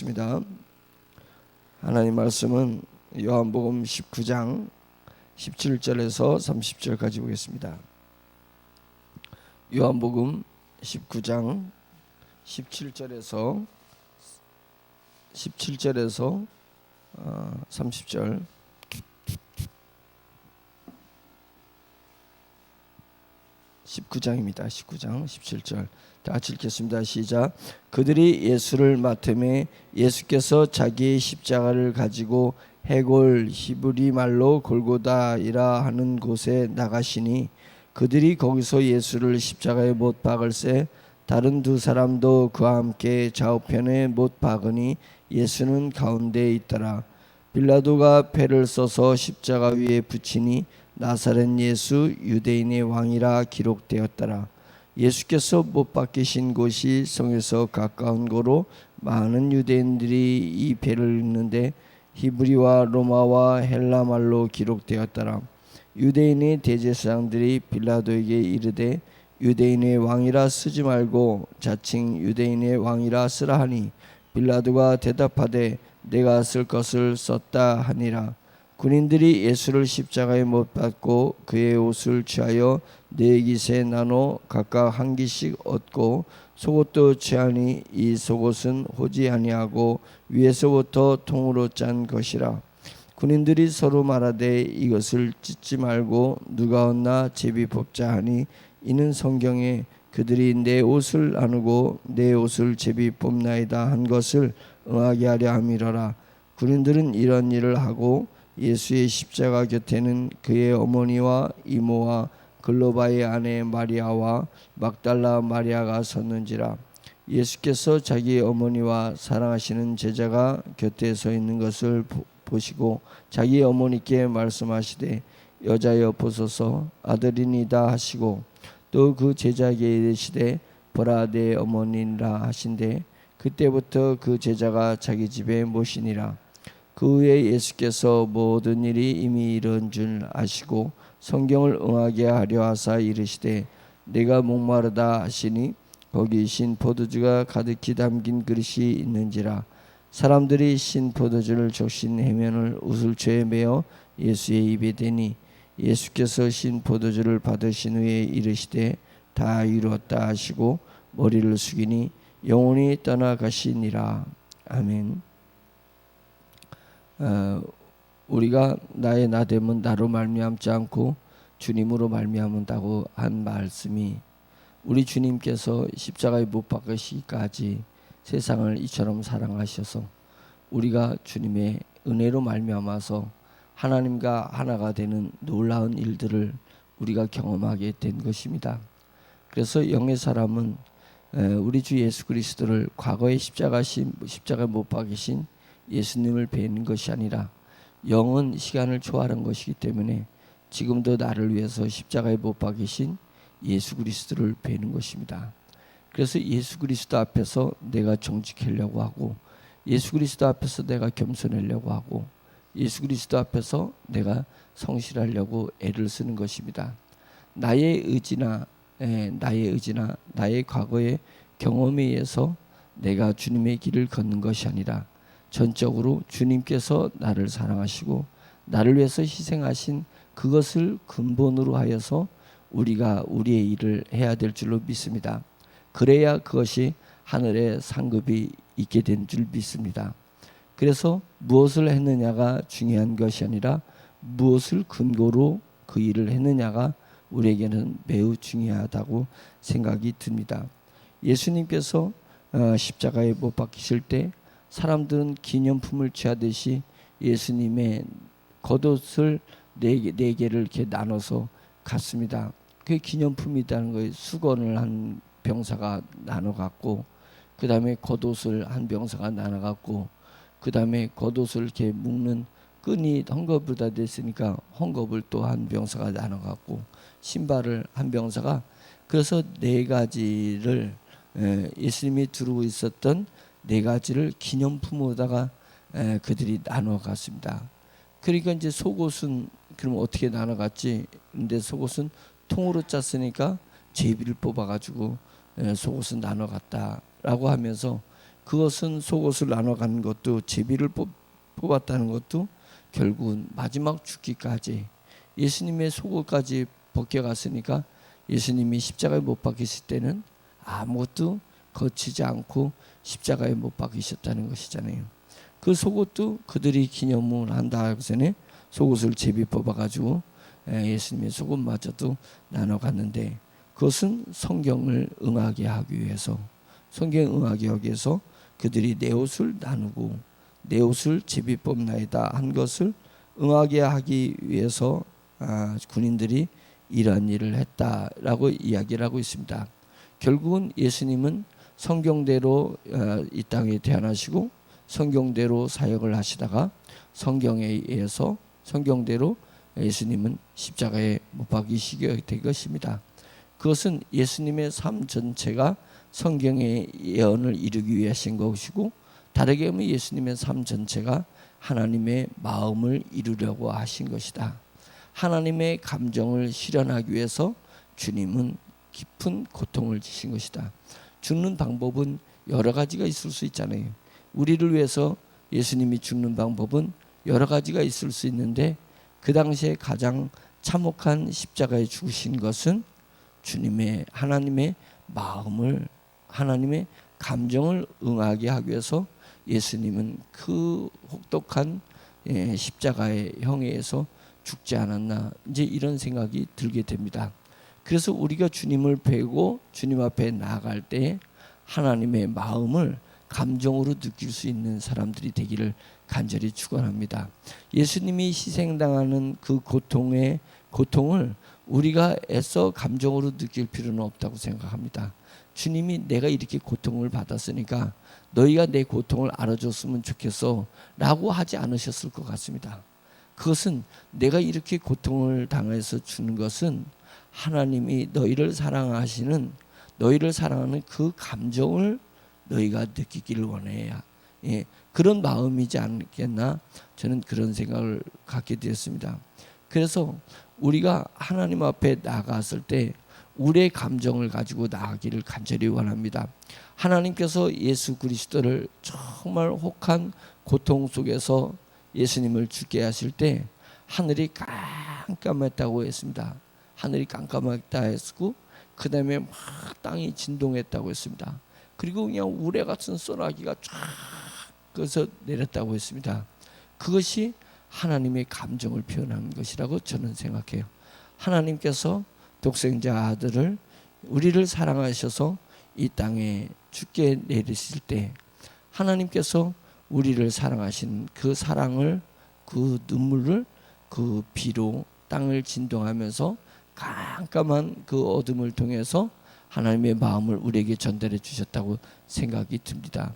입니다. 하나님 말씀은 요한복음 19장 17절에서 30절까지 보겠습니다. 요한복음 19장 17절에서 30절. 19장입니다. 19장 17절 다 같이 읽겠습니다. 시작. 그들이 예수를 맡음에 예수께서 자기의 십자가를 가지고 해골 히브리 말로 골고다이라 하는 곳에 나가시니 그들이 거기서 예수를 십자가에 못 박을새 다른 두 사람도 그와 함께 좌우편에 못 박으니 예수는 가운데에 있더라. 빌라도가 패를 써서 십자가 위에 붙이니 나사렛 예수 유대인의 왕이라 기록되었더라. 예수께서 못 박히신 곳이 성에서 가까운 고로 많은 유대인들이 이 배를 읽는데 히브리와 로마와 헬라 말로 기록되었더라. 유대인의 대제사장들이 빌라도에게 이르되 유대인의 왕이라 쓰지 말고 자칭 유대인의 왕이라 쓰라 하니 빌라도가 대답하되 내가 쓸 것을 썼다 하니라. 군인들이 예수를 십자가에 못 박고 그의 옷을 취하여 네 깃에 나눠 각각 한 깃씩 얻고 속옷도 취하니 이 속옷은 호지 아니하고 위에서부터 통으로 짠 것이라. 군인들이 서로 말하되 이것을 찢지 말고 누가 얻나 제비 뽑자 하니 이는 성경에 그들이 내 옷을 나누고 내 옷을 제비 뽑나이다 한 것을 응하게 하려 함이로라. 군인들은 이런 일을 하고 예수의 십자가 곁에는 그의 어머니와 이모와 글로바의 아내 마리아와 막달라 마리아가 섰는지라. 예수께서 자기 어머니와 사랑하시는 제자가 곁에 서 있는 것을 보시고 자기 어머니께 말씀하시되 여자여 보소서 아들이니다 하시고 또 그 제자에게 이르시되 보라 내 어머니라 하신대 그때부터 그 제자가 자기 집에 모시니라. 그 후에 예수께서 모든 일이 이미 이른 줄 아시고 성경을 응하게 하려 하사 이르시되 내가 목마르다 하시니 거기 신 포도주가 가득히 담긴 그릇이 있는지라. 사람들이 신 포도주를 적신 해면을 우슬초에 메어 예수의 입에 대니 예수께서 신 포도주를 받으신 후에 이르시되 다 이루었다 하시고 머리를 숙이니 영혼이 떠나가시니라. 아멘. 우리가 나의 나됨은 나로 말미암지 않고 주님으로 말미암는다고 한 말씀이 우리 주님께서 십자가에 못 박으시기까지 세상을 이처럼 사랑하셔서 우리가 주님의 은혜로 말미암아서 하나님과 하나가 되는 놀라운 일들을 우리가 경험하게 된 것입니다. 그래서 영의 사람은 우리 주 예수 그리스도를 과거에 십자가에 못 박이신 예수님을 뵈는 것이 아니라 영은 시간을 초월한 것이기 때문에 지금도 나를 위해서 십자가에 못 박이신 예수 그리스도를 뵈는 것입니다. 그래서 예수 그리스도 앞에서 내가 정직하려고 하고 예수 그리스도 앞에서 내가 겸손하려고 하고 예수 그리스도 앞에서 내가 성실하려고 애를 쓰는 것입니다. 나의 의지나 나의 과거의 경험에 의해서 내가 주님의 길을 걷는 것이 아니라 전적으로 주님께서 나를 사랑하시고 나를 위해서 희생하신 그것을 근본으로 하여서 우리가 우리의 일을 해야 될 줄로 믿습니다. 그래야 그것이 하늘의 상급이 있게 된 줄 믿습니다. 그래서 무엇을 했느냐가 중요한 것이 아니라 무엇을 근거로 그 일을 했느냐가 우리에게는 매우 중요하다고 생각이 듭니다. 예수님께서 십자가에 못 박히실 때 사람들은 기념품을 취하듯이 예수님의 겉옷을 네 개를 이렇게 나눠서 갔습니다. 그게 기념품이라는 거예요. 수건을 한 병사가 나눠 갖고 그 다음에 겉옷을 한 병사가 나눠 갖고 그 다음에 겉옷을 이렇게 묶는 끈이 헝겊보다 됐으니까 헝겊을 또 한 병사가 나눠 갖고 신발을 한 병사가 그래서 네 가지를 예수님이 두르고 있었던 네 가지를 기념품으로다가 그들이 나눠 갔습니다. 그러니까 이제 속옷은 그럼 어떻게 나눠 갔지? 근데 속옷은 통으로 짰으니까 제비를 뽑아 가지고 속옷은 나눠 갔다라고 하면서 그것은 속옷을 나눠가는 것도 제비를 뽑았다는 것도 결국은 마지막 죽기까지 예수님의 속옷까지 벗겨갔으니까 예수님이 십자가에 못 박히실 때는 아무것도 거치지 않고 십자가에 못 박히셨다는 것이잖아요. 그 속옷도 그들이 기념을 한다 하기 전에 속옷을 제비 뽑아가지고 예수님의 속옷마저도 나눠갔는데 그것은 성경을 응하게 하기 위해서, 성경에 응하게 하기 위해서 그들이 내 옷을 나누고 내 옷을 제비 뽑나이다 한 것을 응하게 하기 위해서 군인들이 이러한 일을 했다라고 이야기를 하고 있습니다. 결국은 예수님은 성경대로 이 땅에 태어나시고 성경대로 사역을 하시다가 성경에 의해서 성경대로 예수님은 십자가에 못 박히시게 된 것입니다. 그것은 예수님의 삶 전체가 성경의 예언을 이루기 위해 하신 것이고, 다르게 하면 예수님의 삶 전체가 하나님의 마음을 이루려고 하신 것이다. 하나님의 감정을 실현하기 위해서 주님은 깊은 고통을 지신 것이다. 죽는 방법은 여러 가지가 있을 수 있잖아요. 우리를 위해서 예수님이 죽는 방법은 여러 가지가 있을 수 있는데 그 당시에 가장 참혹한 십자가에 죽으신 것은 주님의 하나님의 마음을, 하나님의 감정을 응하게 하기 위해서 예수님은 그 혹독한 십자가의 형에서 죽지 않았나, 이제 이런 생각이 들게 됩니다. 그래서 우리가 주님을 뵈고 주님 앞에 나아갈 때 하나님의 마음을 감정으로 느낄 수 있는 사람들이 되기를 간절히 축원합니다. 예수님이 희생당하는 그 고통을 우리가 애써 감정으로 느낄 필요는 없다고 생각합니다. 주님이 내가 이렇게 고통을 받았으니까 너희가 내 고통을 알아줬으면 좋겠어 라고 하지 않으셨을 것 같습니다. 그것은 내가 이렇게 고통을 당해서 주는 것은 하나님이 너희를 사랑하시는, 너희를 사랑하는 그 감정을 너희가 느끼기를 원해야, 그런 마음이지 않겠나, 저는 그런 생각을 갖게 되었습니다. 그래서 우리가 하나님 앞에 나갔을 때 우리의 감정을 가지고 나가기를 간절히 원합니다. 하나님께서 예수 그리스도를 정말 혹한 고통 속에서 예수님을 죽게 하실 때 하늘이 깜깜했다고 했습니다. 하늘이 깜깜했다 했고 그 다음에 막 땅이 진동했다고 했습니다. 그리고 그냥 우레 같은 소나기가 쫙 그래서 내렸다고 했습니다. 그것이 하나님의 감정을 표현한 것이라고 저는 생각해요. 하나님께서 독생자 아들을, 우리를 사랑하셔서 이 땅에 죽게 내리실 때 하나님께서 우리를 사랑하신 그 사랑을, 그 눈물을 그 비로 땅을 진동하면서 깜깜한 그 어둠을 통해서 하나님의 마음을 우리에게 전달해 주셨다고 생각이 듭니다.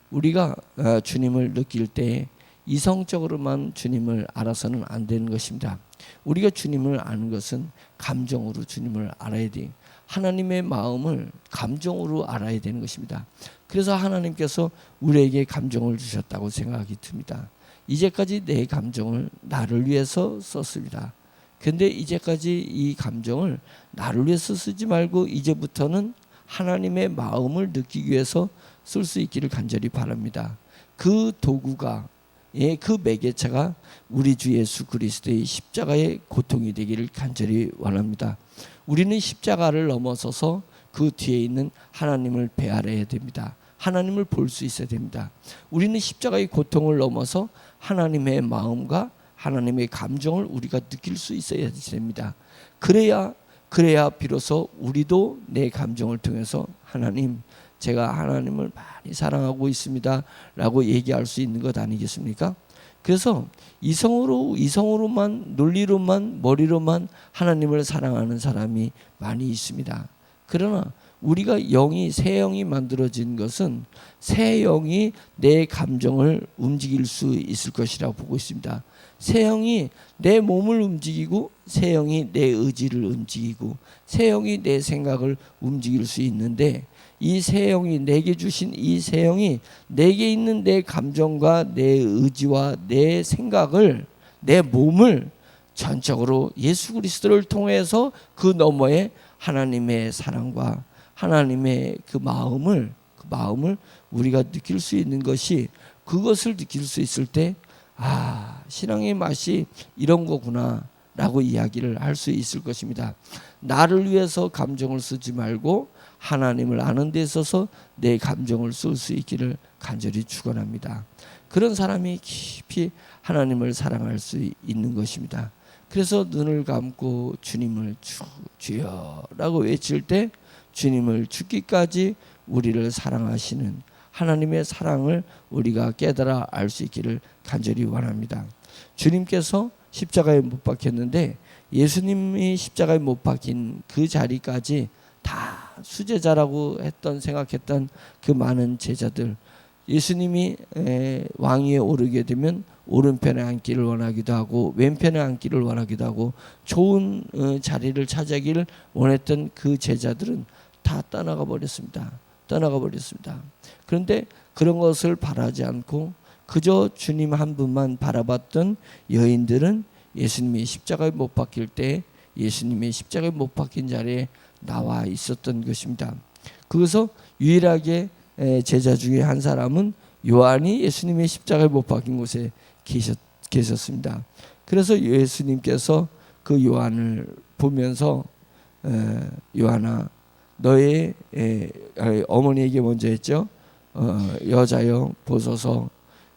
우리가 주님을 느낄 때 이성적으로만 주님을 알아서는 안 되는 것입니다. 우리가 주님을 아는 것은 감정으로 주님을 알아야 돼요. 하나님의 마음을 감정으로 알아야 되는 것입니다. 그래서 하나님께서 우리에게 감정을 주셨다고 생각이 듭니다. 이제까지 내 감정을 나를 위해서 썼습니다. 근데 이제까지 이 감정을 나를 위해서 쓰지 말고 이제부터는 하나님의 마음을 느끼기 위해서 쓸 수 있기를 간절히 바랍니다. 그 도구가, 그 매개체가 우리 주 예수 그리스도의 십자가의 고통이 되기를 간절히 원합니다. 우리는 십자가를 넘어서서 그 뒤에 있는 하나님을 배알아야 됩니다. 하나님을 볼 수 있어야 됩니다. 우리는 십자가의 고통을 넘어서 하나님의 마음과 하나님의 감정을 우리가 느낄 수 있어야 됩니다. 그래야 비로소 우리도 내 감정을 통해서 하나님, 제가 하나님을 많이 사랑하고 있습니다 라고 얘기할 수 있는 것 아니겠습니까? 그래서 이성으로만, 논리로만, 머리로만 하나님을 사랑하는 사람이 많이 있습니다. 그러나 우리가 새 영이 만들어진 것은 새 영이 내 감정을 움직일 수 있을 것이라고 보고 있습니다. 새 영이 내 몸을 움직이고 새 영이 내 의지를 움직이고 새 영이 내 생각을 움직일 수 있는데, 이 새 영이 내게 주신 이 새 영이 내게 있는 내 감정과 내 의지와 내 생각을, 내 몸을 전적으로 예수 그리스도를 통해서 그 너머에 하나님의 사랑과 하나님의 그 마음을 마음을 우리가 느낄 수 있는 것이, 그것을 느낄 수 있을 때 신앙의 맛이 이런 거구나 라고 이야기를 할 수 있을 것입니다. 나를 위해서 감정을 쓰지 말고 하나님을 아는 데 있어서 내 감정을 쓸 수 있기를 간절히 축원합니다. 그런 사람이 깊이 하나님을 사랑할 수 있는 것입니다. 그래서 눈을 감고 주님을 주여라고 외칠 때 주님을 죽기까지 우리를 사랑하시는 하나님의 사랑을 우리가 깨달아 알 수 있기를 간절히 원합니다. 주님께서 십자가에 못 박혔는데 예수님이 십자가에 못 박힌 그 자리까지 다 수제자라고 생각했던 그 많은 제자들, 예수님이 왕위에 오르게 되면 오른편에 앉기를 원하기도 하고 왼편에 앉기를 원하기도 하고 좋은 자리를 차지하기를 원했던 그 제자들은 다 떠나가 버렸습니다. 그런데 그런 것을 바라지 않고 그저 주님 한 분만 바라봤던 여인들은 예수님이 십자가에 못 박힐 때 예수님이 십자가에 못 박힌 자리에 나와 있었던 것입니다. 그래서 유일하게 제자 중에 한 사람은 요한이 예수님의 십자가에 못 박힌 곳에 계셨습니다. 그래서 예수님께서 그 요한을 보면서 요한아, 너의 어머니에게 먼저 했죠. 여자여 보소서,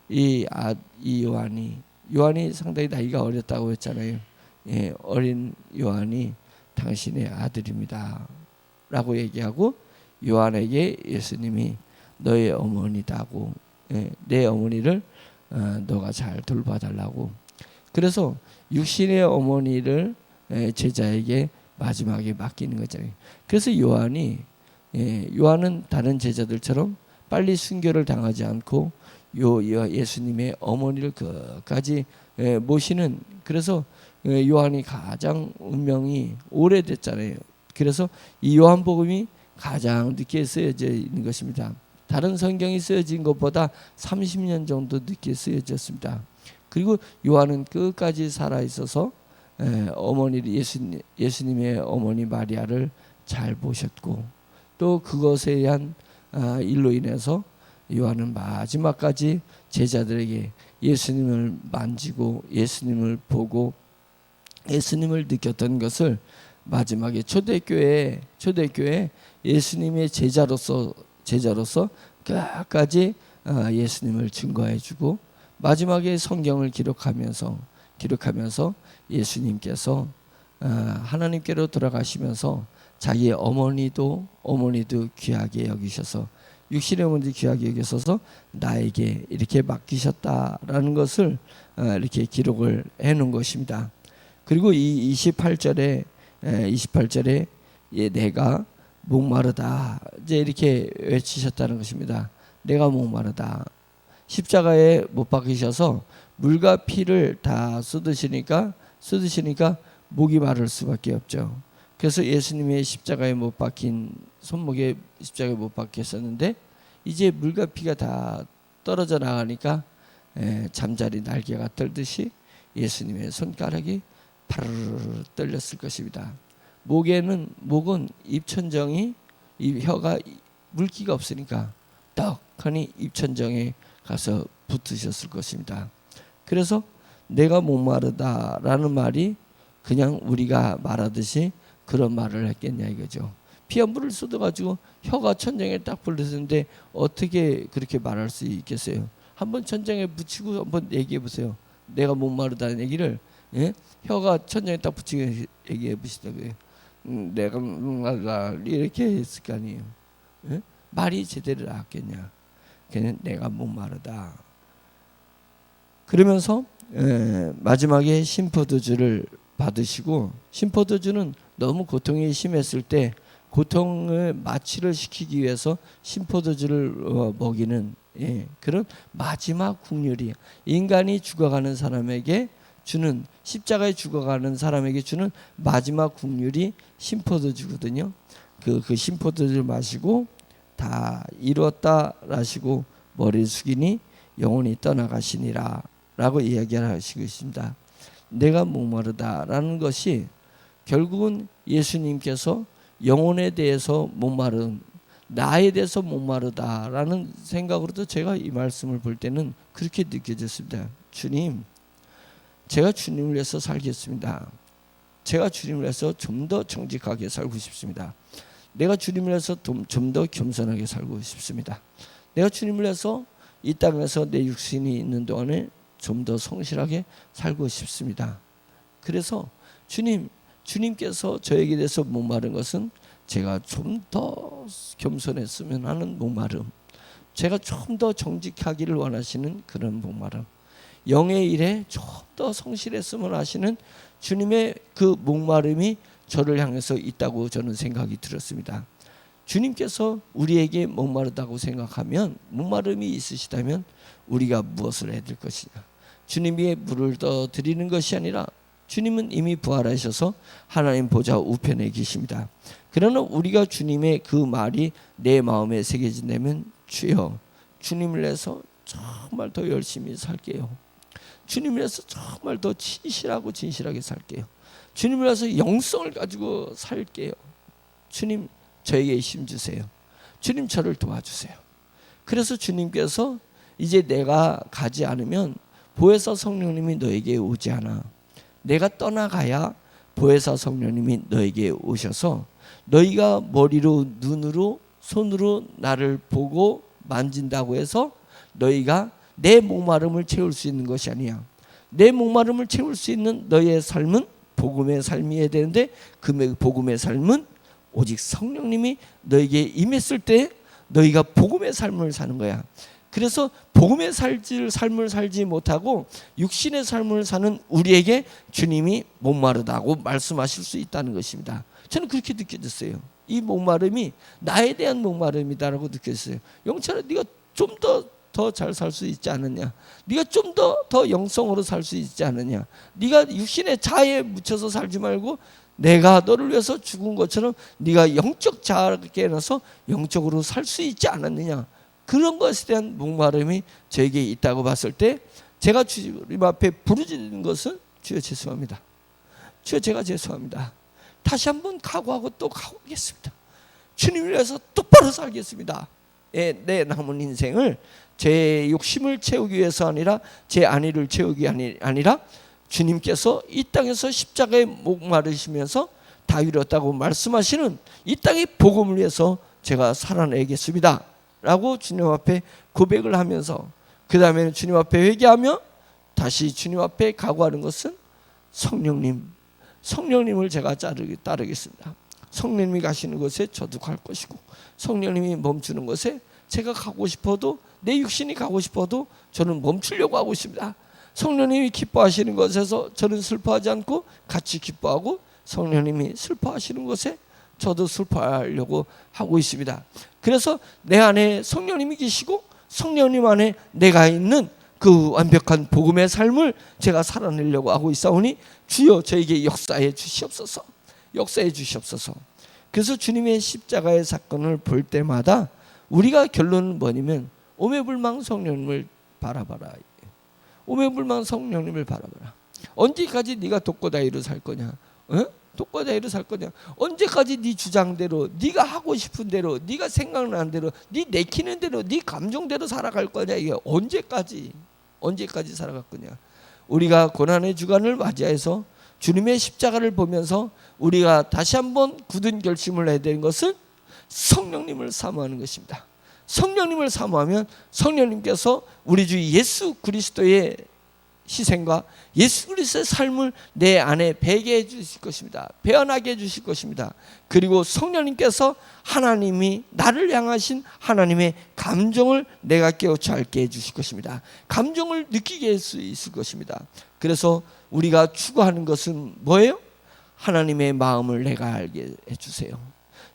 이 요한이 상당히 나이가 어렸다고 했잖아요. 어린 요한이 당신의 아들입니다 라고 얘기하고 요한에게 예수님이 너의 어머니다고, 내 어머니를 너가 잘 돌봐달라고. 그래서 육신의 어머니를 제자에게 마지막에 맡기는 거잖아요. 그래서 요한은 다른 제자들처럼 빨리 순교를 당하지 않고 예수님의 어머니를 끝까지 모시는, 그래서 요한이 가장 운명이 오래됐잖아요. 그래서 이 요한복음이 가장 늦게 쓰여져 있는 것입니다. 다른 성경이 쓰여진 것보다 30년 정도 늦게 쓰여졌습니다. 그리고 요한은 끝까지 살아 있어서 예수님의 어머니 마리아를 잘 보셨고, 또 그것에 의한 일로 인해서 요한은 마지막까지 제자들에게 예수님을 만지고 예수님을 보고 예수님을 느꼈던 것을 마지막에 초대교회에 예수님의 제자로서 끝까지 예수님을 증거해주고 마지막에 성경을 기록하면서 예수님께서 하나님께로 돌아가시면서 자기의 어머니도 귀하게 여기셔서, 육신의 어머니도 귀하게 여기셔서 나에게 이렇게 맡기셨다라는 것을 이렇게 기록을 해놓은 것입니다. 그리고 이 28절에 내가 목마르다 이제 이렇게 외치셨다는 것입니다. 내가 목마르다. 십자가에 못 박히셔서 물과 피를 다 쏟으시니까 목이 마를 수밖에 없죠. 그래서 예수님의 십자가에 못 박힌 손목에 십자가에 못 박혔었는데 이제 물과 피가 다 떨어져 나가니까 잠자리 날개가 떨듯이 예수님의 손가락이 파르르 떨렸을 것입니다. 목은 입천정이, 이 혀가 물기가 없으니까 떡하니 입천정에 가서 붙으셨을 것입니다. 그래서 내가 목마르다라는 말이 그냥 우리가 말하듯이 그런 말을 했겠냐 이거죠. 피와 물을 쏟아가지고 혀가 천정에 딱 붙었는데 어떻게 그렇게 말할 수 있겠어요? 한번 천정에 붙이고 한번 얘기해 보세요. 내가 목마르다는 얘기를 혀가 천정에 딱 붙이고 얘기해 보시다고요. 내가 목마르다 이렇게 했을 거 아니에요. 말이 제대로 나왔겠냐? 그냥 내가 목마르다. 그러면서 마지막에 심포도주를 받으시고, 심포도주는 너무 고통이 심했을 때 고통을 마취를 시키기 위해서 심포도주를 먹이는 그런 마지막 국률이, 인간이 죽어가는 사람에게 주는, 십자가에 죽어가는 사람에게 주는 마지막 국률이 심포도주거든요. 그 심포도주를 마시고 다 이루었다 라시고 머리를 숙이니 영혼이 떠나가시니라 라고 이야기를 하시고 있습니다. 내가 목마르다라는 것이 결국은 예수님께서 영혼에 대해서 목마른, 나에 대해서 목마르다라는 생각으로도 제가 이 말씀을 볼 때는 그렇게 느껴졌습니다. 주님, 제가 주님을 위해서 살겠습니다. 제가 주님을 위해서 좀 더 정직하게 살고 싶습니다. 내가 주님을 위해서 좀 더 겸손하게 살고 싶습니다. 내가 주님을 위해서 이 땅에서 내 육신이 있는 동안에 좀 더 성실하게 살고 싶습니다. 그래서 주님께서 저에게 대해서 목마른 것은 제가 좀 더 겸손했으면 하는 목마름, 제가 좀 더 정직하기를 원하시는 그런 목마름, 영의 일에 좀 더 성실했으면 하시는 주님의 그 목마름이 저를 향해서 있다고 저는 생각이 들었습니다. 주님께서 우리에게 목마르다고 생각하면, 목마름이 있으시다면 우리가 무엇을 해야 될 것이냐. 주님이 물을 더 드리는 것이 아니라 주님은 이미 부활하셔서 하나님 보좌 우편에 계십니다. 그러나 우리가 주님의 그 말이 내 마음에 새겨진다면, 주여, 주님을 위해서 정말 더 열심히 살게요. 주님을 위해서 정말 더 진실하게 살게요. 주님을 위해서 영성을 가지고 살게요. 주님, 저에게 힘 주세요. 주님, 저를 도와주세요. 그래서 주님께서 이제 내가 가지 않으면 보혜사 성령님이 너에게 오지 않아. 내가 떠나가야 보혜사 성령님이 너에게 오셔서 너희가 머리로, 눈으로, 손으로 나를 보고 만진다고 해서 너희가 내 목마름을 채울 수 있는 것이 아니야. 내 목마름을 채울 수 있는 너희의 삶은 복음의 삶이어야 되는데, 그 복음의 삶은 오직 성령님이 너에게 임했을 때 너희가 복음의 삶을 사는 거야. 그래서 복음의 삶을 살지 못하고 육신의 삶을 사는 우리에게 주님이 목마르다고 말씀하실 수 있다는 것입니다. 저는 그렇게 느껴졌어요. 이 목마름이 나에 대한 목마름이다라고 느꼈어요. 영철아, 네가 좀 더 잘 살 수 있지 않느냐? 네가 좀 더 영성으로 살 수 있지 않느냐? 네가 육신의 자아에 묻혀서 살지 말고 내가 너를 위해서 죽은 것처럼 네가 영적 자아를 깨어나서 영적으로 살 수 있지 않았느냐? 그런 것에 대한 목마름이 저에게 있다고 봤을 때, 제가 주님 앞에 부르짖는 것은, 주여 죄송합니다. 주여 제가 죄송합니다. 다시 한번 각오하고 또 가보겠습니다. 주님을 위해서 똑바로 살겠습니다. 내 남은 인생을 제 욕심을 채우기 위해서 아니라, 제 안위를 채우기 아니라 주님께서 이 땅에서 십자가에 목마르시면서 다 이뤘다고 말씀하시는 이 땅의 복음을 위해서 제가 살아내겠습니다 라고 주님 앞에 고백을 하면서, 그 다음에는 주님 앞에 회개하며 다시 주님 앞에 각오하는 것은, 성령님을 제가 따르겠습니다. 성령님이 가시는 곳에 저도 갈 것이고, 성령님이 멈추는 곳에 제가 가고 싶어도, 내 육신이 가고 싶어도 저는 멈추려고 하고 있습니다. 성령님이 기뻐하시는 것에서 저는 슬퍼하지 않고 같이 기뻐하고, 성령님이 슬퍼하시는 것에 저도 슬퍼하려고 하고 있습니다. 그래서 내 안에 성령님이 계시고 성령님 안에 내가 있는 그 완벽한 복음의 삶을 제가 살아내려고 하고 있사오니, 주여 저에게 역사해 주시옵소서. 역사해 주시옵소서. 그래서 주님의 십자가의 사건을 볼 때마다 우리가 결론은 뭐냐면, 오매불망 성령님을 바라봐라. 오매불망 성령님을 바라봐라. 언제까지 네가 독고다이로 살 거냐? 독고다이로 살 거냐? 언제까지 네 주장대로, 네가 하고 싶은 대로, 네가 생각나는 대로, 네 내키는 대로, 네 감정대로 살아갈 거냐? 이게 언제까지 살아갈 거냐? 우리가 고난의 주간을 맞이해서 주님의 십자가를 보면서 우리가 다시 한번 굳은 결심을 해야 되는 것은 성령님을 사모하는 것입니다. 성령님을 사모하면 성령님께서 우리 주 예수 그리스도의 희생과 예수 그리스도의 삶을 내 안에 배게 해 주실 것입니다. 배어나게 해 주실 것입니다. 그리고 성령님께서 하나님이 나를 향하신 하나님의 감정을 내가 깨우쳐 알게 해 주실 것입니다. 감정을 느끼게 할 수 있을 것입니다. 그래서 우리가 추구하는 것은 뭐예요? 하나님의 마음을 내가 알게 해주세요.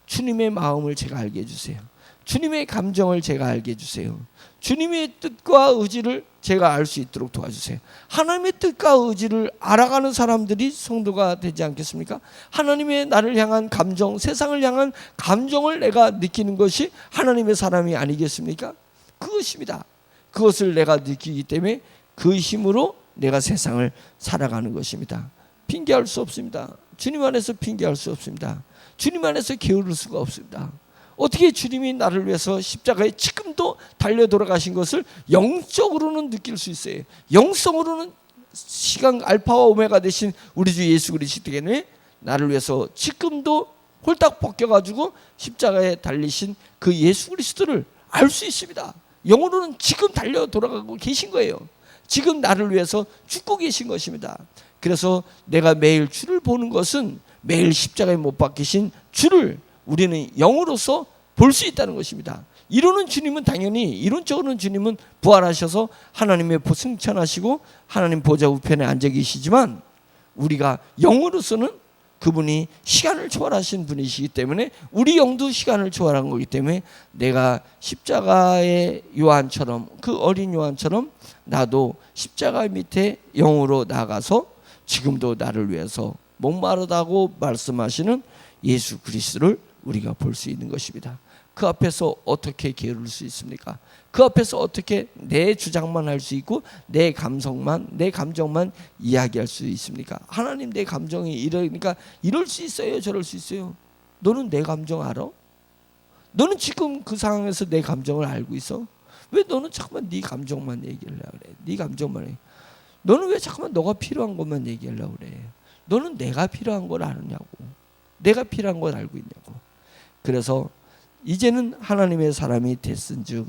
주님의 마음을 제가 알게 해주세요. 주님의 감정을 제가 알게 해주세요. 주님의 뜻과 의지를 제가 알 수 있도록 도와주세요. 하나님의 뜻과 의지를 알아가는 사람들이 성도가 되지 않겠습니까? 하나님의 나를 향한 감정, 세상을 향한 감정을 내가 느끼는 것이 하나님의 사람이 아니겠습니까? 그것입니다. 그것을 내가 느끼기 때문에 그 힘으로 내가 세상을 살아가는 것입니다. 핑계할 수 없습니다. 주님 안에서 핑계할 수 없습니다. 주님 안에서 게으를 수가 없습니다. 어떻게 주님이 나를 위해서 십자가에 지금도 달려 돌아가신 것을 영적으로는 느낄 수 있어요. 영성으로는 시간 알파와 오메가 되신 우리 주 예수 그리스도께는 나를 위해서 지금도 홀딱 벗겨가지고 십자가에 달리신 그 예수 그리스도를 알 수 있습니다. 영으로는 지금 달려 돌아가고 계신 거예요. 지금 나를 위해서 죽고 계신 것입니다. 그래서 내가 매일 주를 보는 것은 매일 십자가에 못 박히신 주를 우리는 영으로서 볼 수 있다는 것입니다. 이론은 주님은 당연히 이론적으로는 주님은 부활하셔서 하나님의 승천하시고 하나님 보좌 우편에 앉아 계시지만 우리가 영으로서는 그분이 시간을 초월하신 분이시기 때문에 우리 영도 시간을 초월한 거기 때문에 내가 십자가의 요한처럼 그 어린 요한처럼 나도 십자가 밑에 영으로 나가서 지금도 나를 위해서 목마르다고 말씀하시는 예수 그리스도를 우리가 볼 수 있는 것입니다. 그 앞에서 어떻게 게으를 수 있습니까? 그 앞에서 어떻게 내 주장만 할 수 있고 내 감정만 이야기할 수 있습니까? 하나님 내 감정이 이러니까 이럴 수 있어요, 저럴 수 있어요. 너는 내 감정 알아? 너는 지금 그 상황에서 내 감정을 알고 있어? 왜 너는 자꾸만 네 감정만 얘기하려고 그래? 네 감정만 해. 너는 왜 자꾸만 너가 필요한 것만 얘기하려고 그래? 너는 내가 필요한 걸 아느냐고. 내가 필요한 걸 알고 있냐고. 그래서 이제는 하나님의 사람이 됐은즉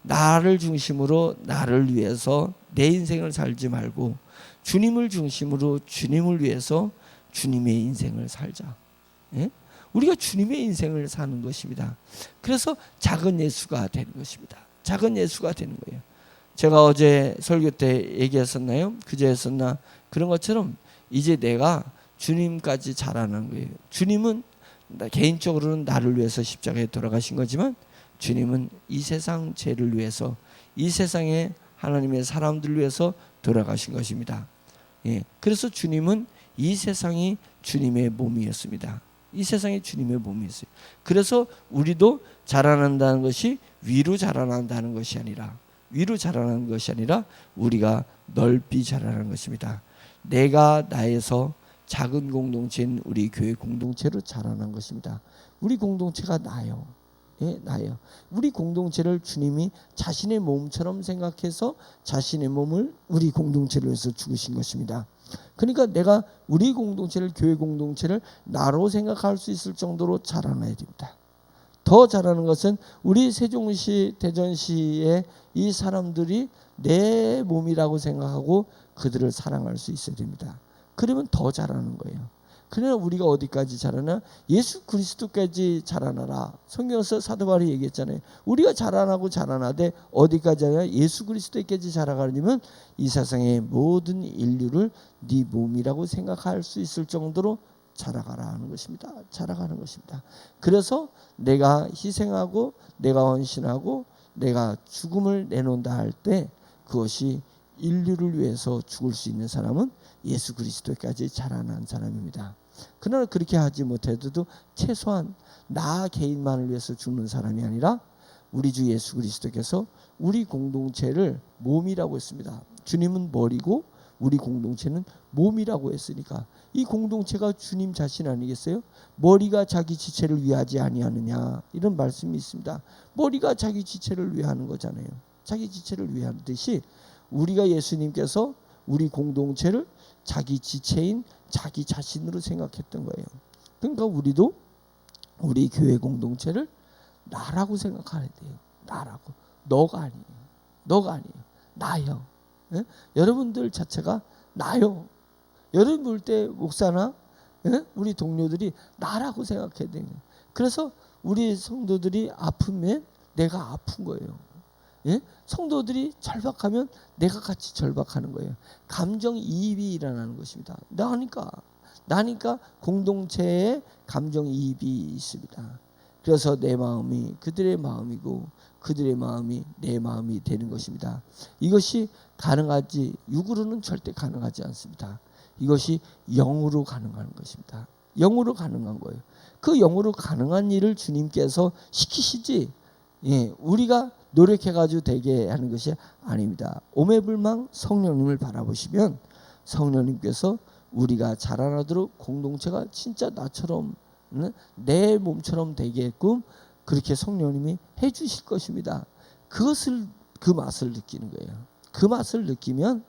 나를 중심으로 나를 위해서 내 인생을 살지 말고 주님을 중심으로 주님을 위해서 주님의 인생을 살자. 예? 우리가 주님의 인생을 사는 것입니다. 그래서 작은 예수가 되는 것입니다. 작은 예수가 되는 거예요. 제가 어제 설교 때 얘기했었나요? 그제 했었나? 그런 것처럼 이제 내가 주님까지 자라는 거예요. 주님은 개인적으로는 나를 위해서 십자가에 돌아가신 거지만 주님은 이 세상 죄를 위해서 이 세상의 하나님의 사람들을 위해서 돌아가신 것입니다. 예, 그래서 주님은 이 세상이 주님의 몸이었습니다. 이 세상이 주님의 몸이었어요. 그래서 우리도 자라난다는 것이 위로 자라난다는 것이 아니라 위로 자라나는 것이 아니라 우리가 넓이 자라는 것입니다. 내가 나에서 작은 공동체인 우리 교회 공동체로 자라난 것입니다. 우리 공동체가 나요. 예, 나요. 우리 공동체를 주님이 자신의 몸처럼 생각해서 자신의 몸을 우리 공동체를 위해서 죽으신 것입니다. 그러니까 내가 우리 공동체를 교회 공동체를 나로 생각할 수 있을 정도로 자라나야 됩니다. 더 잘하는 것은 우리 세종시 대전시의 이 사람들이 내 몸이라고 생각하고 그들을 사랑할 수 있어야 됩니다. 그러면 더 잘하는 거예요. 그러나 우리가 어디까지 자라나? 예수 그리스도까지 자라나라. 성경에서 사도 바울이 얘기했잖아요. 우리가 자라나고 자라나되 어디까지 하냐? 예수 그리스도까지 자라가려면 이 세상의 모든 인류를 네 몸이라고 생각할 수 있을 정도로 자라가라 하는 것입니다. 자라가는 것입니다. 그래서 내가 희생하고 내가 헌신하고 내가 죽음을 내놓는다 할 때 그것이 인류를 위해서 죽을 수 있는 사람은 예수 그리스도까지 자라난 사람입니다. 그러나 그렇게 하지 못해도 최소한 나 개인만을 위해서 죽는 사람이 아니라 우리 주 예수 그리스도께서 우리 공동체를 몸이라고 했습니다. 주님은 머리고 우리 공동체는 몸이라고 했으니까 이 공동체가 주님 자신 아니겠어요? 머리가 자기 지체를 위하지 아니하느냐 이런 말씀이 있습니다. 머리가 자기 지체를 위하는 거잖아요. 자기 지체를 위하는 듯이 우리가 예수님께서 우리 공동체를 자기 지체인 자기 자신으로 생각했던 거예요. 그러니까 우리도 우리 교회 공동체를 나라고 생각해야 돼요. 나라고. 너가 아니에요. 너가 아니에요. 나요. 예? 여러분들 자체가 나요. 여러분 볼 때 목사나 예? 우리 동료들이 나라고 생각해야 돼요. 그래서 우리 성도들이 아프면 내가 아픈 거예요. 예? 성도들이 절박하면 내가 같이 절박하는 거예요. 감정이입이 일어나는 것입니다. 나니까 공동체에 감정이입이 있습니다. 그래서 내 마음이 그들의 마음이고 그들의 마음이 내 마음이 되는 것입니다. 이것이 가능하지 육으로는 절대 가능하지 않습니다. 이것이 영으로 가능한 것입니다. 영으로 가능한 거예요. 그 영으로 가능한 일을 주님께서 시키시지 예, 우리가 노력해가지고 되게 하는 것이 아닙니다. 오매불망 성령님을 바라보시면 성령님께서 우리가 자라나도록 공동체가 진짜 나처럼 내 몸처럼 되게끔 그렇게 성령님이 해주실 것입니다. 그 맛을 느끼는 거예요. 그 맛을 느끼면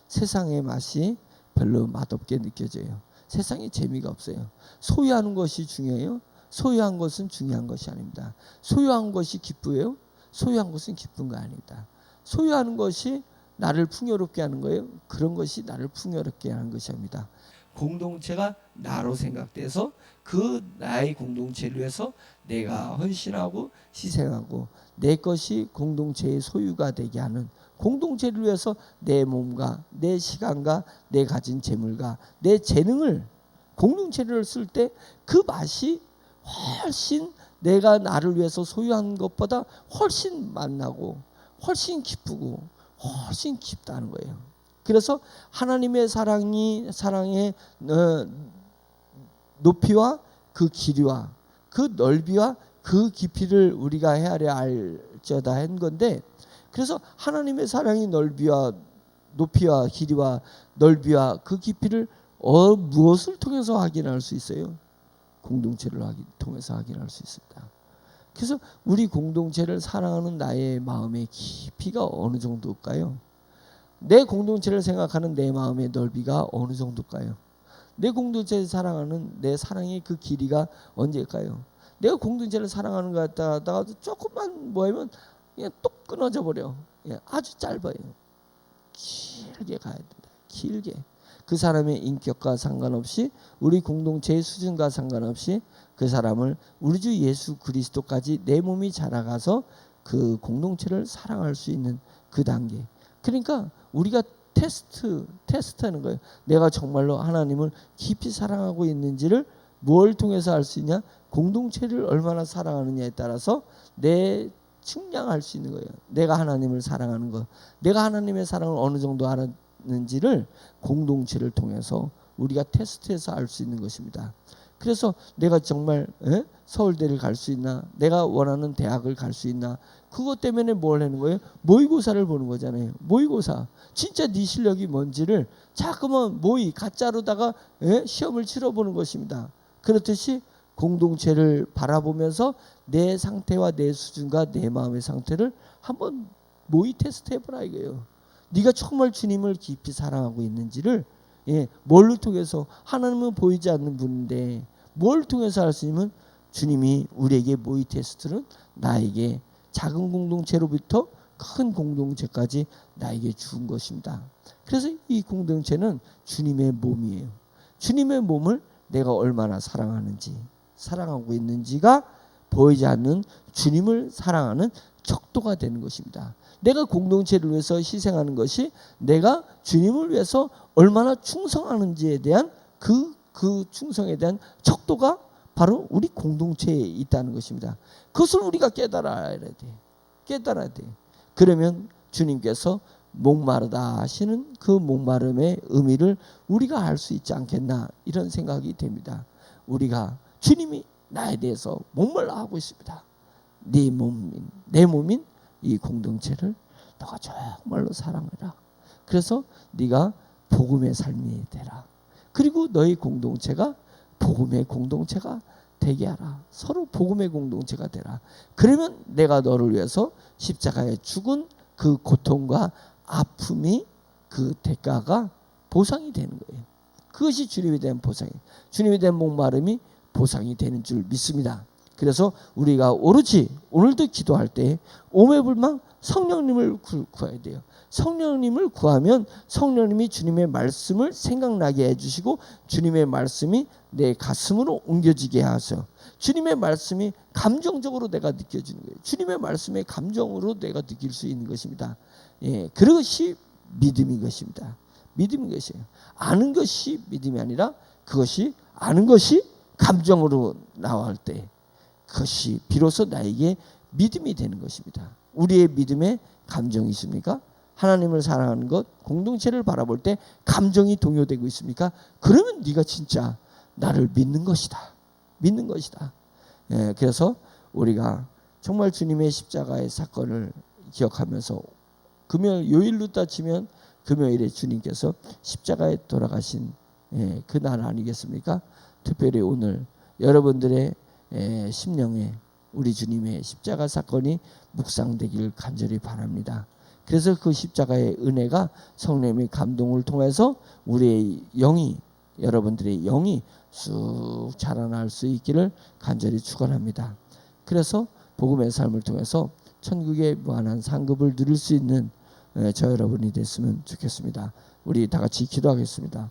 세상의 맛이 별로 맛없게 느껴져요. 세상에 재미가 없어요. 소유하는 것이 중요해요. 소유한 것은 중요한 것이 아닙니다. 소유한 것이 기쁘예요. 소유한 것은 기쁜 거 아닙니다. 소유하는 것이 나를 풍요롭게 하는 거예요. 그런 것이 나를 풍요롭게 하는 것이 아닙니다. 공동체가 나로 생각돼서 그 나의 공동체를 위해서 내가 헌신하고 희생하고 내 것이 공동체의 소유가 되게 하는, 공동체를 위해서 내 몸과 내 시간과 내 가진 재물과 내 재능을 공동체를 쓸 때 그 맛이 훨씬 내가 나를 위해서 소유한 것보다 훨씬 맛나고 훨씬 기쁘고 훨씬 깊다는 거예요. 그래서 하나님의 사랑의 높이와 그 길이와 그 넓이와 그 깊이를 우리가 헤아려 알자다 한 건데, 그래서 하나님의 사랑의 높이와 길이와 넓이와 그 깊이를 무엇을 통해서 확인할 수 있어요? 공동체를 통해서 확인할 수 있습니다. 그래서 우리 공동체를 사랑하는 나의 마음의 깊이가 어느 정도일까요? 내 공동체를 생각하는 내 마음의 넓이가 어느 정도일까요? 내 공동체를 사랑하는 내 사랑의 그 길이가 언제일까요? 내가 공동체를 사랑하는 것 같다가 조금만 뭐하면 그냥 뚝 끊어져 버려. 아주 짧아요. 길게 가야 된다. 길게. 그 사람의 인격과 상관없이, 우리 공동체의 수준과 상관없이 그 사람을 우리 주 예수 그리스도까지 내 몸이 자라가서 그 공동체를 사랑할 수 있는 그 단계. 그러니까 우리가 테스트하는 거예요. 내가 정말로 하나님을 깊이 사랑하고 있는지를 뭘 통해서 알 수 있냐? 공동체를 얼마나 사랑하느냐에 따라서 내 측량할 수 있는 거예요. 내가 하나님을 사랑하는 것, 내가 하나님의 사랑을 어느 정도 알았는지를 공동체를 통해서 우리가 테스트해서 알 수 있는 것입니다. 그래서 내가 정말 서울대를 갈 수 있나, 내가 원하는 대학을 갈 수 있나, 그것 때문에 뭘 하는 거예요? 모의고사를 보는 거잖아요. 모의고사. 진짜 네 실력이 뭔지를 자꾸만 가짜로다가 시험을 치러보는 것입니다. 그렇듯이 공동체를 바라보면서 내 상태와 내 수준과 내 마음의 상태를 한번 모의 테스트 해보라 이거예요. 네가 정말 주님을 깊이 사랑하고 있는지를 뭘로 통해서, 하나님은 보이지 않는 분인데 뭘 통해서 알 수 있냐면, 주님이 우리에게 모의 테스트는 나에게 작은 공동체로부터 큰 공동체까지 나에게 준 것입니다. 그래서 이 공동체는 주님의 몸이에요. 주님의 몸을 내가 얼마나 사랑하고 있는지가 보이지 않는 주님을 사랑하는 척도가 되는 것입니다. 내가 공동체를 위해서 희생하는 것이 내가 주님을 위해서 얼마나 충성하는지에 대한 그 충성에 대한 척도가 바로 우리 공동체에 있다는 것입니다. 그것을 우리가 깨달아야 돼. 그러면 주님께서 목마르다 하시는 그 목마름의 의미를 우리가 알 수 있지 않겠나, 이런 생각이 됩니다. 우리가 주님이 나에 대해서 목말라 하고 있습니다. 내 몸인 이 공동체를 너가 정말로 사랑해라. 그래서 네가 복음의 삶이 되라. 그리고 너희 공동체가 복음의 공동체가 되게 하라. 서로 복음의 공동체가 되라. 그러면 내가 너를 위해서 십자가에 죽은 그 고통과 아픔이, 그 대가가 보상이 되는 거예요. 그것이 주님에 대한 보상이, 주님에 대한 목마름이 보상이 되는 줄 믿습니다. 그래서 우리가 오로지 오늘도 기도할 때 오매불망 성령님을 구해야 돼요. 성령님을 구하면 성령님이 주님의 말씀을 생각나게 해주시고, 주님의 말씀이 내 가슴으로 옮겨지게 하셔. 주님의 말씀이 감정적으로 내가 느껴지는 거예요. 주님의 말씀의 감정으로 내가 느낄 수 있는 것입니다. 그것이 믿음인 것입니다. 믿음인 것이에요. 아는 것이 믿음이 아니라 그것이 아는 것이 감정으로 나올 때 그것이 비로소 나에게 믿음이 되는 것입니다. 우리의 믿음에 감정이 있습니까? 하나님을 사랑하는 것, 공동체를 바라볼 때 감정이 동요되고 있습니까? 그러면 네가 진짜 나를 믿는 것이다. 그래서 우리가 정말 주님의 십자가의 사건을 기억하면서 요일로 따지면 금요일에 주님께서 십자가에 돌아가신 그날 아니겠습니까? 특별히 오늘 여러분들의 심령에 우리 주님의 십자가 사건이 묵상되기를 간절히 바랍니다. 그래서 그 십자가의 은혜가 성령의 감동을 통해서 우리의 영이, 여러분들의 영이 쑥 자라날 수 있기를 간절히 축원합니다. 그래서 복음의 삶을 통해서 천국의 무한한 상급을 누릴 수 있는 저 여러분이 됐으면 좋겠습니다. 우리 다 같이 기도하겠습니다.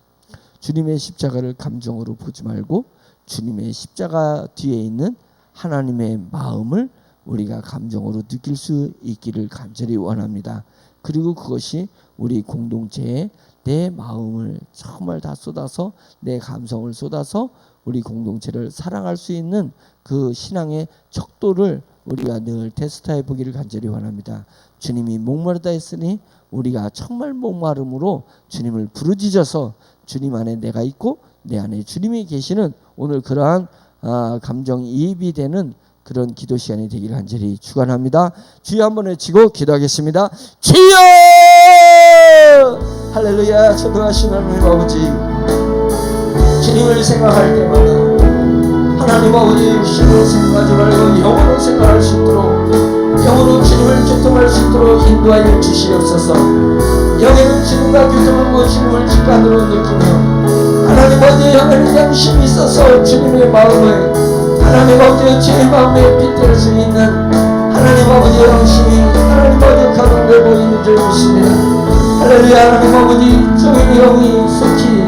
주님의 십자가를 감정으로 보지 말고 주님의 십자가 뒤에 있는 하나님의 마음을 우리가 감정으로 느낄 수 있기를 간절히 원합니다. 그리고 그것이 우리 공동체에 내 마음을 정말 다 쏟아서, 내 감성을 쏟아서 우리 공동체를 사랑할 수 있는 그 신앙의 척도를 우리가 늘 테스트해 보기를 간절히 원합니다. 주님이 목마르다 했으니 우리가 정말 목마름으로 주님을 부르짖어서 주님 안에 내가 있고 내 안에 주님이 계시는 오늘 그러한 감정이입이 되는 그런 기도 시간이 되기를 간절히 축원합니다. 주여 한번 외치고 기도하겠습니다. 주여! 할렐루야. 전능하신 하나님 아버지, 주님을 생각할 때마다 하나님 아버지 힘으로 생각하지 말고 영으로 생각할 수 있도록, 영으로 주님을 교통할 수 있도록 인도하여 주시옵소서. 영에는 주님과 교통하고 주님을 직관으로 느끼며 하나님 아버지 영에는 양심이 있어서 주님의 마음을, 하나님 아버지 주의 마음에 빗댈 수 있는 하나님 아버지 양심이 하나님 아버지 가운데 보이는 줄 믿습니다. 할렐루야. 하나님 아버지 종의 영이 속히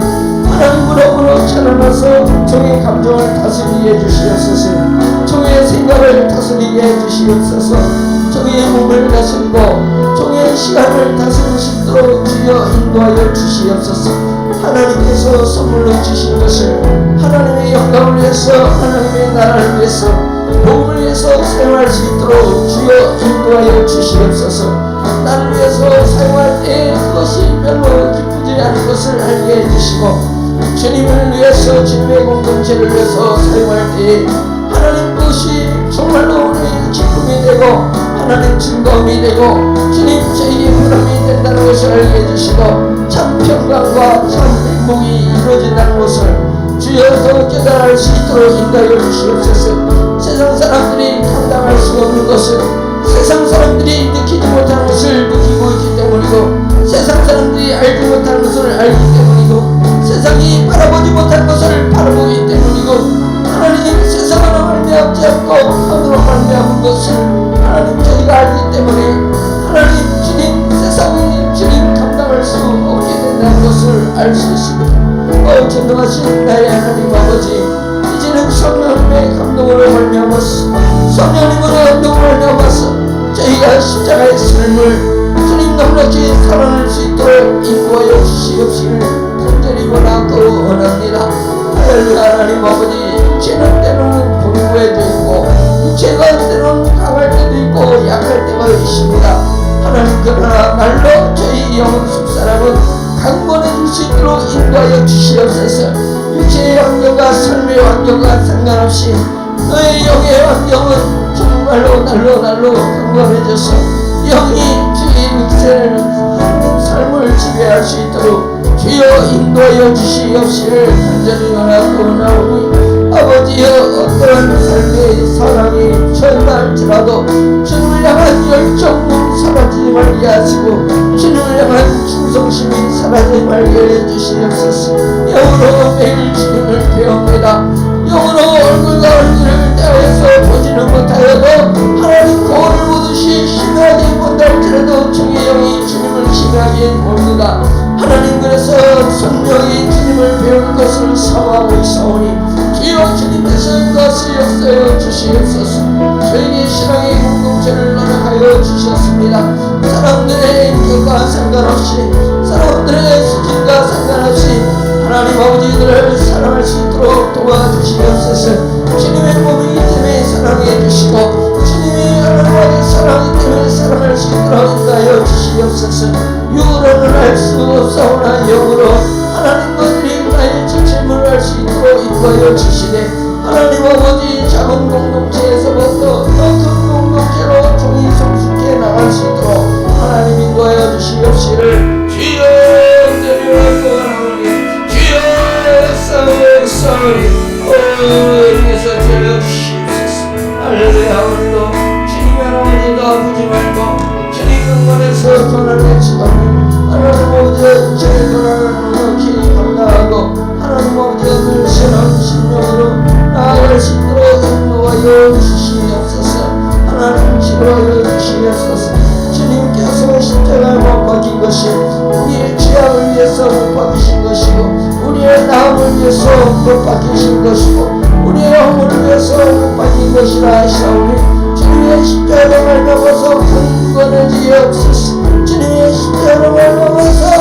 하나님으로 찬양하서 종의 감정을 다스리게 해주시옵소서. 종의 생각을 다스리게 해주시옵소서. 종의 몸을 다스리고 종의 시간을 다스릴 수 있도록 주여 인도하여 주시옵소서. 하나님께서 선물로 주신 것을 하나님의 영광을 위해서, 하나님의 나라를 위해서, 복음을 위해서 사용할 수 있도록 주여 인도하여 주시옵소서. 나를 위해서 사용할 때 그것이 별로 기쁘지 않은 것을 알게 해주시고, 주님을 위해서, 주님의 공동체를 위해서 사용할 때 하나님 것이 정말로 우리 기쁨이 되고 하나님 즐거움이 되고 주님 저희의 보람이 된다는 것을 알게 해주시고 참 평강과 참 행복이 이루어진다는 것을 주여 더 깨달을 수 있도록 인도하여 주시옵소서. 세상 사람들이 감당할 수 없는 것을 세상 사람들이 느끼지 못하는 것을 느끼고 있기 때문이고, 세상 사람들이 알지 못하는 것을 알기 때문이고, 세상이 바라보지 못한 것을 바라보기 때문이고, 하나님 세상으로 말미암지 않고 하늘로 말미암은 것을 하나님 저희가 알기 때문에 하나님 주님 세상이 주님 감당할 수 없게 된다는 것을 알 수 있습니다. 전능하신 나의 하나님 아버지, 이제는 성령님의 감동으로 말미암아서, 성령님으로 감동으로 말미암아서 저희가 십자가의 삶을 주님 넉넉히 살아낼 수 있도록 인도하여 주시옵시길 간절히 원하고 원합니다. 할렐루야. 하나님 아버지, 죄는 때로는 공부해도 있고 죄가 때로는 강할 때도 있고 약할 때가 있습니다. 하나님 그러나 날로 저희 영혼 속사람은 강건해 줄 수 있도록 인도하여 주시옵소서. 육체의 환경과 삶의 환경과 상관없이 너의 영의 환경은 정말로 날로 강건해져서 영이 주의 육체를 삶을 지배할 수 있도록 주여 인도하여 주시옵시를 간절히 원하고 나오니, 아버지여 어떠한 삶의 사랑이 처할지라도 주님을 향한 열정은 사라지지 말게 하시고 주님을 향한 충성심이 사라지지 말게 해주시옵소서. 영으로 매일 주님을 배웁니다. 영으로 얼굴과 얼굴을 대하여서 보지는 못하여도 하나님 거울을 보듯이 심하게 본다할지라도 주의 영이 주님을 심하게 봅니다. 하나님 그래서 성령이 주님을 배울 것을 사모하고 있사오니 주여 주님께서 이것을 역사하여 주시옵소서. 저에게 신앙의 공동체를 허락하여 주셨습니다. 사람들의 인격과 상관없이, 사람들의 수준과 상관없이 하나님 아버지들을 사랑할 수 있도록 도와주시옵소서. 주님의 몸이기 때문에 사랑해 주시고 주님의 하나님의 사랑이기 때문에 사랑할 수 있도록 인도하여 주시옵소서. 육으로는 할 수 없사오나 영으로 하나님 것들이 나의 지침을 할 수 있도록 인도하여 주시되, 하나님 아버지 작은 공동체에서부터 더 큰 공동체로 종이 성숙해 나갈 수 있도록 하나님 인도하여 주시옵시를 주여 내려가오니 주여 싸우리 여기서 되어 주시옵소서. 할렐루야. 치료하여 주시옵소서. 주님께서 십자가에 못 박힌 것이 우리의 죄악을 위해서 못 박히신 것이고 우리의 나음을 위해서 못 박히신 것이고 우리의 영혼을 위해서 못 박힌 것이라 하시오니 주님의 십자가를 넘어서 강구하는 일이 없으시 주님의 십자가를 넘어서